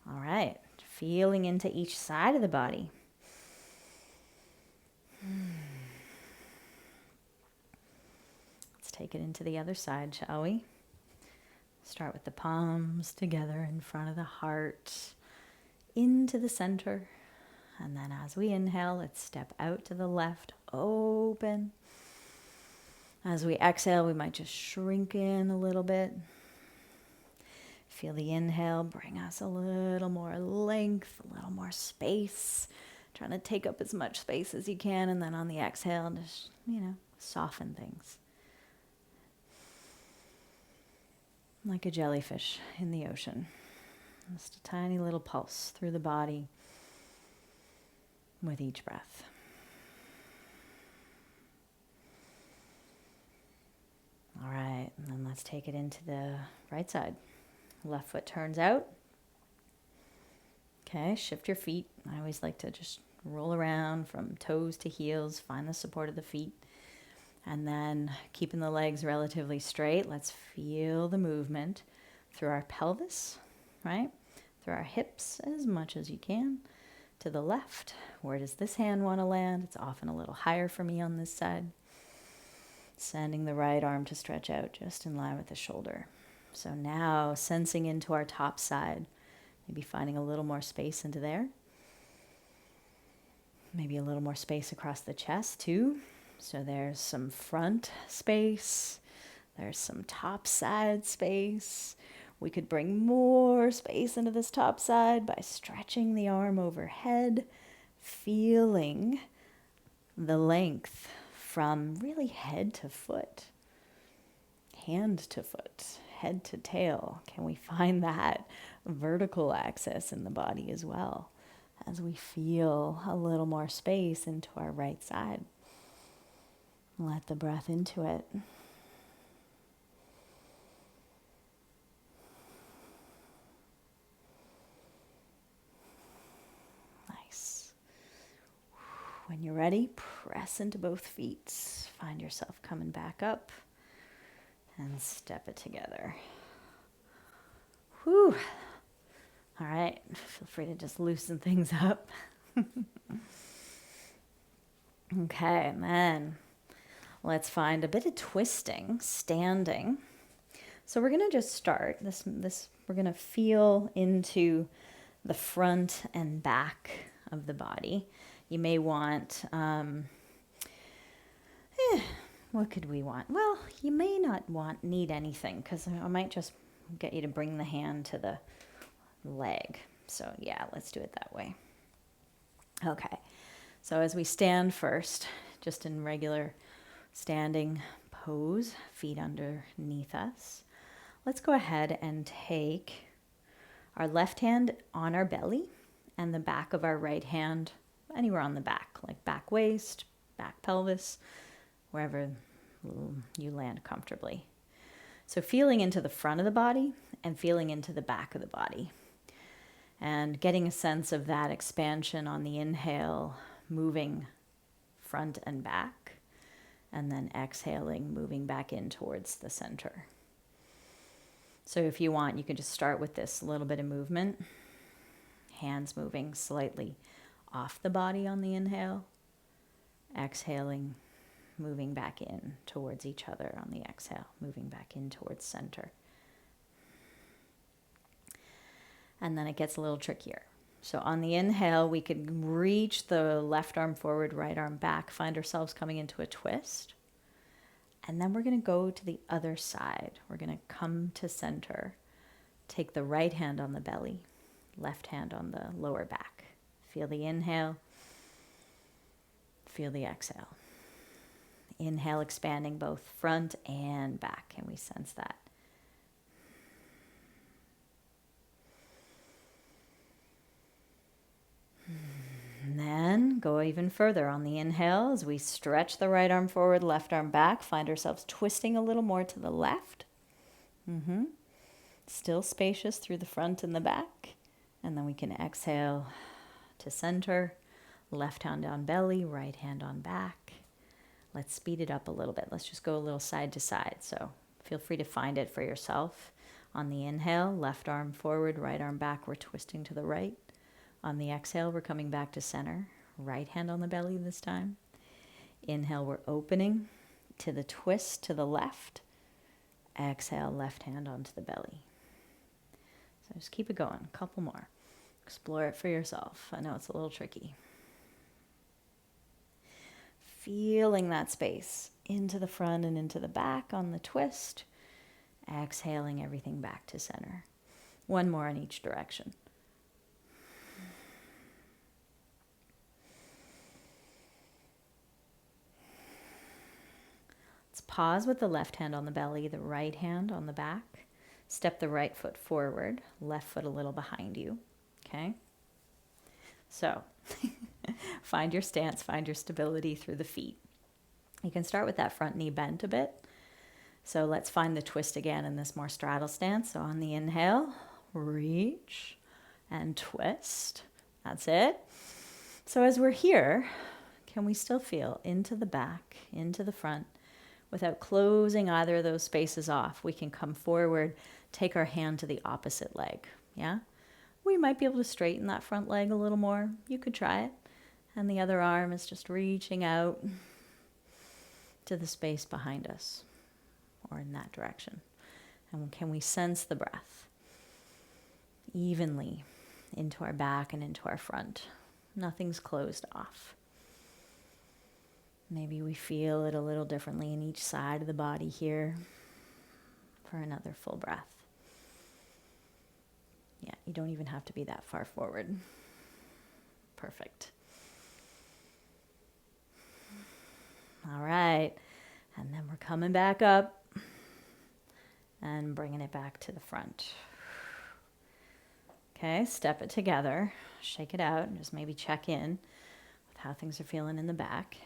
All right. Feeling into each side of the body. Let's take it into the other side, shall we? Start with the palms together in front of the heart, into the center. And then as we inhale, let's step out to the left, open. As we exhale, we might just shrink in a little bit. Feel the inhale bring us a little more length, a little more space. Trying to take up as much space as you can. And then on the exhale, just, soften things. Like a jellyfish in the ocean. Just a tiny little pulse through the body with each breath. All right, and then let's take it into the right side. Left foot turns out. Okay, shift your feet. I always like to just roll around from toes to heels, find the support of the feet. And then keeping the legs relatively straight, let's feel the movement through our pelvis, right? Through our hips as much as you can. To the left, where does this hand want to land? It's often a little higher for me on this side. Sending the right arm to stretch out just in line with the shoulder. So now sensing into our top side, maybe finding a little more space into there. Maybe a little more space across the chest too. So there's some front space. There's some top side space. We could bring more space into this top side by stretching the arm overhead, feeling the length from really head to foot, hand to foot, head to tail. Can we find that vertical axis in the body as well as we feel a little more space into our right side? Let the breath into it. When you're ready, press into both feet. Find yourself coming back up and step it together. Whew. All right, feel free to just loosen things up. Okay, and then let's find a bit of twisting, standing. So we're going to just start this. We're going to feel into the front and back of the body. You may want, what could we want? Well, you may not need anything, because I might just get you to bring the hand to the leg. So yeah, let's do it that way. Okay, so as we stand first, just in regular standing pose, feet underneath us, let's go ahead and take our left hand on our belly and the back of our right hand anywhere on the back, like back waist, back pelvis, wherever you land comfortably. So feeling into the front of the body and feeling into the back of the body, and getting a sense of that expansion on the inhale, moving front and back, and then exhaling, moving back in towards the center. So if you want, you can just start with this little bit of movement, hands moving slightly off the body on the inhale, exhaling, moving back in towards each other on the exhale, moving back in towards center. And then it gets a little trickier. So on the inhale, we could reach the left arm forward, right arm back, find ourselves coming into a twist. And then we're going to go to the other side. We're going to come to center, take the right hand on the belly, left hand on the lower back. Feel the inhale, feel the exhale. Inhale, expanding both front and back. Can we sense that? And then go even further on the inhale as we stretch the right arm forward, left arm back. Find ourselves twisting a little more to the left. Still spacious through the front and the back. And then we can exhale to center. Left hand on belly, right hand on back. Let's speed it up a little bit. Let's just go a little side to side. So feel free to find it for yourself. On the inhale, left arm forward, right arm back. We're twisting to the right. On the exhale, we're coming back to center. Right hand on the belly this time. Inhale, we're opening to the twist to the left. Exhale, left hand onto the belly. So just keep it going. A couple more. Explore it for yourself. I know it's a little tricky. Feeling that space into the front and into the back on the twist. Exhaling everything back to center. One more in each direction. Let's pause with the left hand on the belly, the right hand on the back. Step the right foot forward, left foot a little behind you. Okay? So, find your stance, find your stability through the feet. You can start with that front knee bent a bit. So let's find the twist again in this more straddle stance. So on the inhale, reach and twist. That's it. So as we're here, can we still feel into the back, into the front, without closing either of those spaces off? We can come forward, take our hand to the opposite leg. Yeah? We might be able to straighten that front leg a little more. You could try it. And the other arm is just reaching out to the space behind us or in that direction. And can we sense the breath evenly into our back and into our front? Nothing's closed off. Maybe we feel it a little differently in each side of the body here for another full breath. Yeah, you don't even have to be that far forward. Perfect. All right. And then we're coming back up and bringing it back to the front. Okay, step it together. Shake it out and just maybe check in with how things are feeling in the back.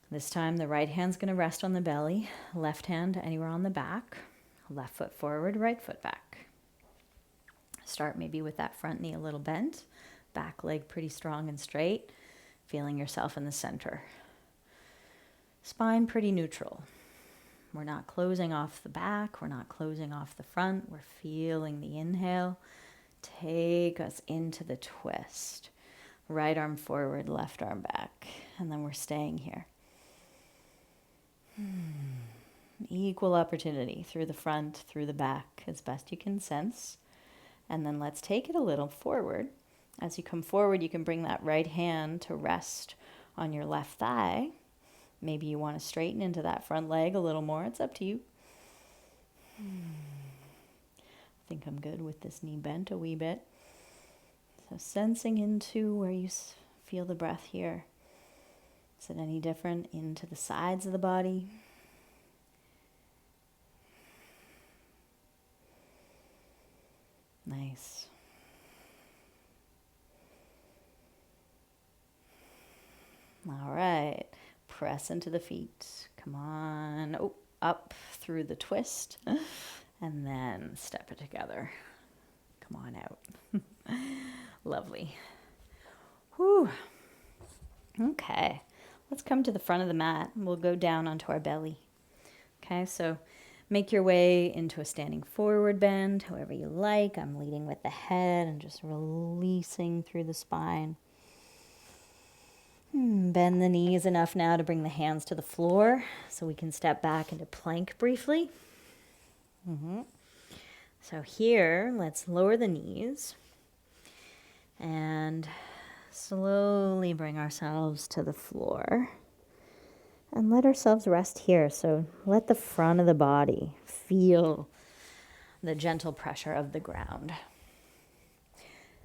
This time the right hand's going to rest on the belly, left hand anywhere on the back, left foot forward, right foot back. Start maybe with that front knee a little bent, Back leg pretty strong and straight. Feeling yourself in the center. Spine pretty neutral. We're not closing off the back. We're not closing off the front. We're feeling the inhale. Take us into the twist. Right arm forward, left arm back. And then we're staying here. Equal opportunity through the front, through the back, as best you can sense. And then let's take it a little forward. As you come forward, you can bring that right hand to rest on your left thigh. Maybe you want to straighten into that front leg a little more. It's up to you. I think I'm good with this knee bent a wee bit. So sensing into where you feel the breath here. Is it any different into the sides of the body? Nice. All right. Press into the feet. Come on. Oh, up through the twist. And then step it together. Come on out. Lovely. Whew. Okay. Let's come to the front of the mat. We'll go down onto our belly. Okay, so make your way into a standing forward bend, however you like. I'm leading with the head and just releasing through the spine. Bend the knees enough now to bring the hands to the floor so we can step back into plank briefly. So here, let's lower the knees and slowly bring ourselves to the floor and let ourselves rest here. So let the front of the body feel the gentle pressure of the ground.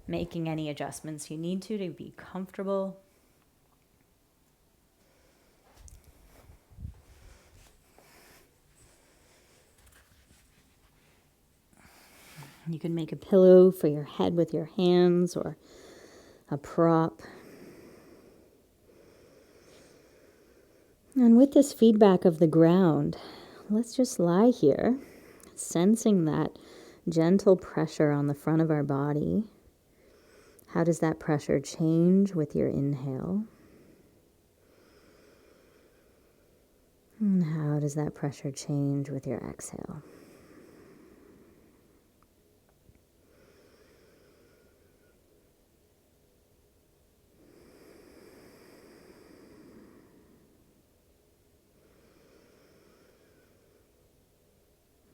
Making any adjustments you need to be comfortable. You can make a pillow for your head with your hands or a prop. And with this feedback of the ground, let's just lie here, sensing that gentle pressure on the front of our body. How does that pressure change with your inhale? And how does that pressure change with your exhale?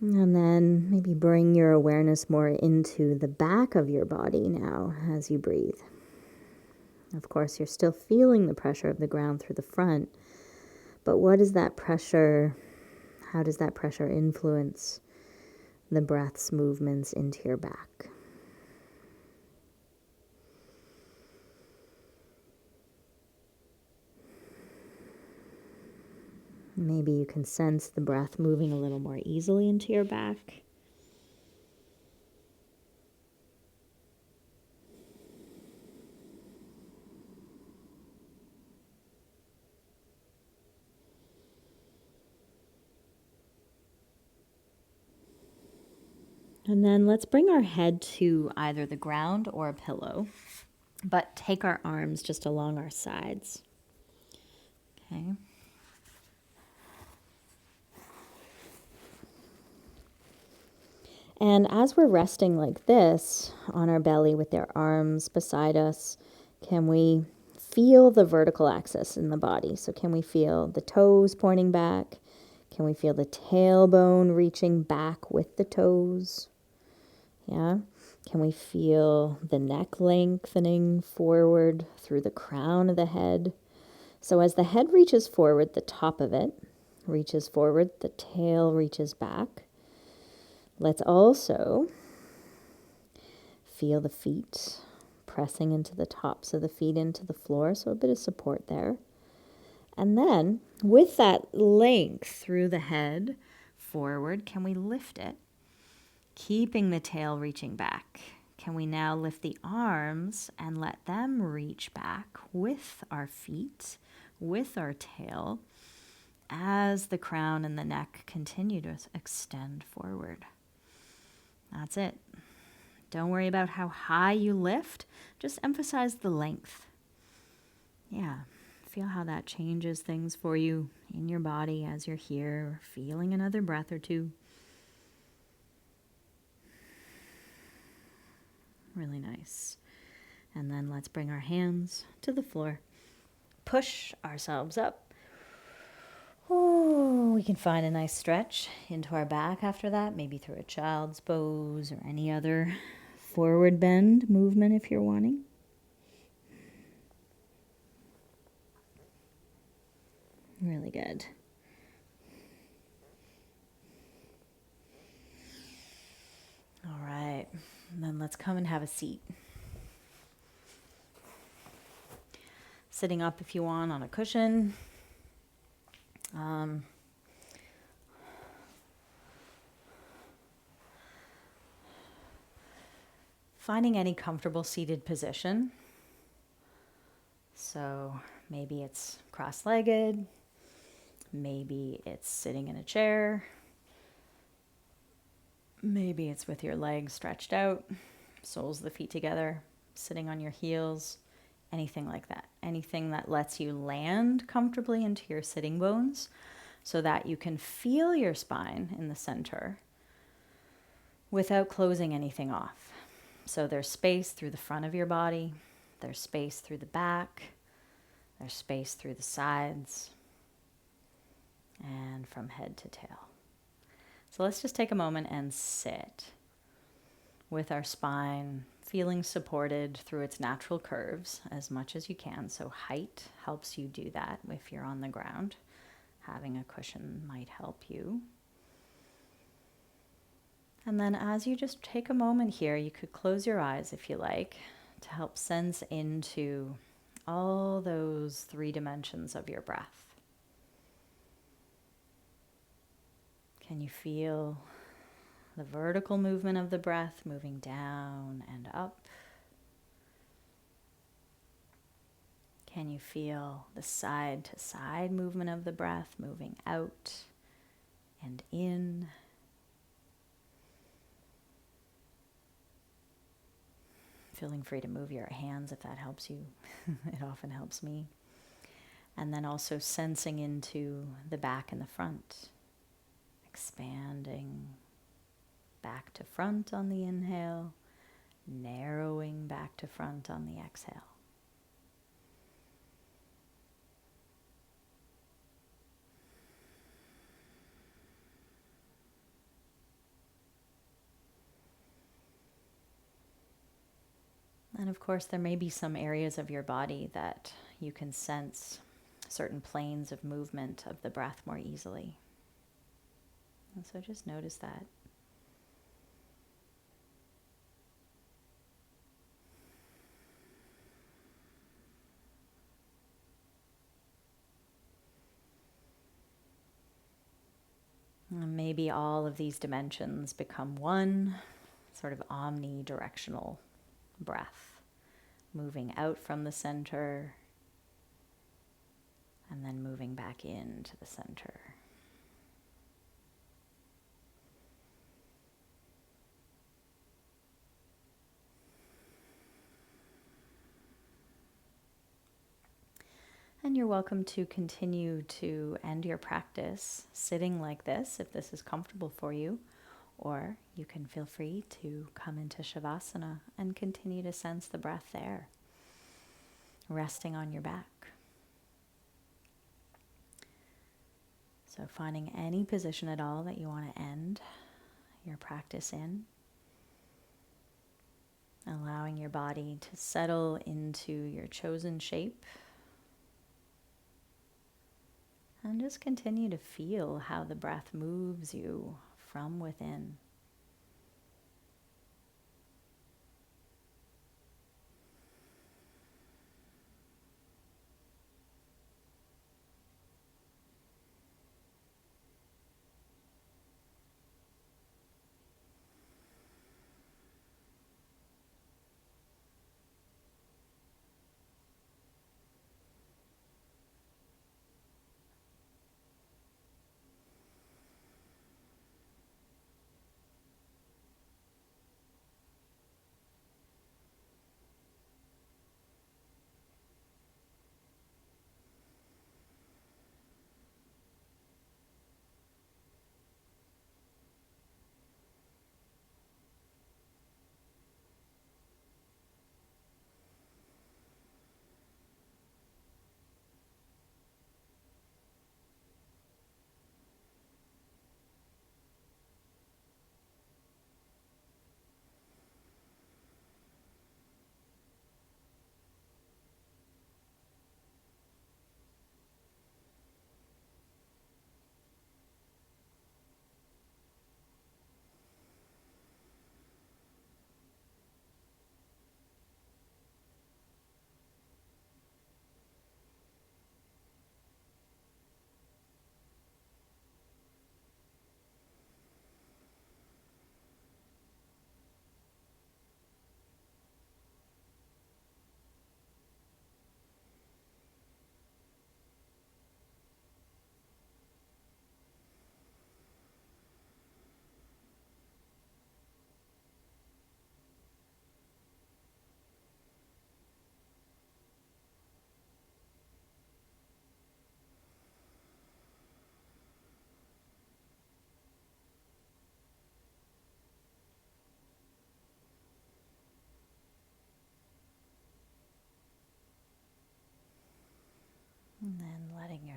And then maybe bring your awareness more into the back of your body now as you breathe. Of course, you're still feeling the pressure of the ground through the front, but what is that pressure? How does that pressure influence the breath's movements into your back? Maybe you can sense the breath moving a little more easily into your back. And then let's bring our head to either the ground or a pillow, but take our arms just along our sides. Okay. And as we're resting like this on our belly with our arms beside us, can we feel the vertical axis in the body? So can we feel the toes pointing back? Can we feel the tailbone reaching back with the toes? Yeah. Can we feel the neck lengthening forward through the crown of the head? So as the head reaches forward, the top of it reaches forward, the tail reaches back. Let's also feel the feet pressing into the tops of the feet into the floor, so a bit of support there. And then with that length through the head forward, can we lift it? Keeping the tail reaching back. Can we now lift the arms and let them reach back with our feet, with our tail, as the crown and the neck continue to extend forward? That's it. Don't worry about how high you lift. Just emphasize the length. Yeah, feel how that changes things for you in your body as you're here, feeling another breath or two. Really nice. And then let's bring our hands to the floor. Push ourselves up. Oh, we can find a nice stretch into our back after that, maybe through a child's pose or any other forward bend movement if you're wanting. Really good. All right, and then let's come and have a seat. Sitting up if you want on a cushion. Finding any comfortable seated position. So maybe it's cross-legged, maybe it's sitting in a chair, maybe it's with your legs stretched out, soles of the feet together, sitting on your heels, anything like that. Anything that lets you land comfortably into your sitting bones so that you can feel your spine in the center without closing anything off. So there's space through the front of your body, there's space through the back, there's space through the sides, and from head to tail. So let's just take a moment and sit with our spine feeling supported through its natural curves as much as you can. So height helps you do that if you're on the ground. Having a cushion might help you. And then as you just take a moment here, you could close your eyes if you like to help sense into all those 3 dimensions of your breath. Can you feel the vertical movement of the breath moving down and up? Can you feel the side to side movement of the breath moving out and in? Feeling free to move your hands if that helps you. It often helps me. And then also sensing into the back and the front. Expanding back to front on the inhale, narrowing back to front on the exhale. And of course, there may be some areas of your body that you can sense certain planes of movement of the breath more easily. And so just notice that. And maybe all of these dimensions become one sort of omnidirectional breath, moving out from the center and then moving back into the center. And you're welcome to continue to end your practice sitting like this if this is comfortable for you, or you can feel free to come into Shavasana and continue to sense the breath there, resting on your back. So finding any position at all that you want to end your practice in, allowing your body to settle into your chosen shape, and just continue to feel how the breath moves you from within.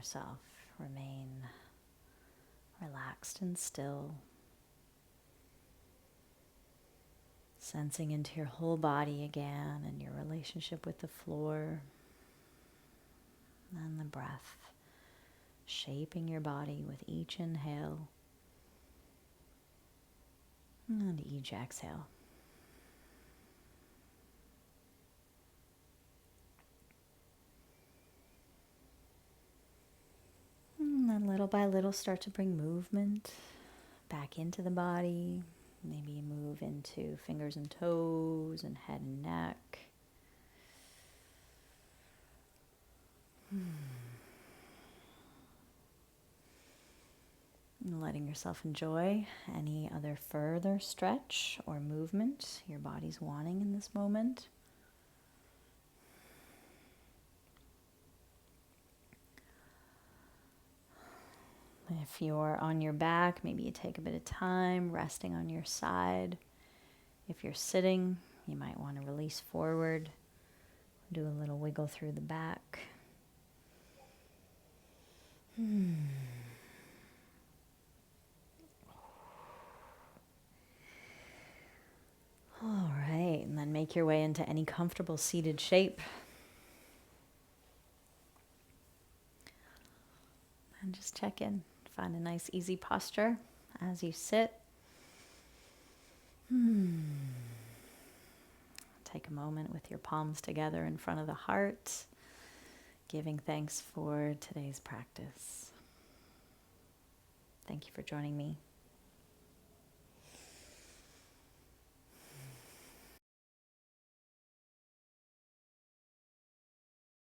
yourself remain relaxed and still, sensing into your whole body again and your relationship with the floor and the breath, shaping your body with each inhale and each exhale. And then little by little start to bring movement back into the body. Maybe you move into fingers and toes and head and neck. And letting yourself enjoy any other further stretch or movement your body's wanting in this moment. If you're on your back, maybe you take a bit of time resting on your side. If you're sitting, you might want to release forward. Do a little wiggle through the back. All right, and then make your way into any comfortable seated shape. And just check in. Find a nice, easy posture as you sit. Take a moment with your palms together in front of the heart, giving thanks for today's practice. Thank you for joining me.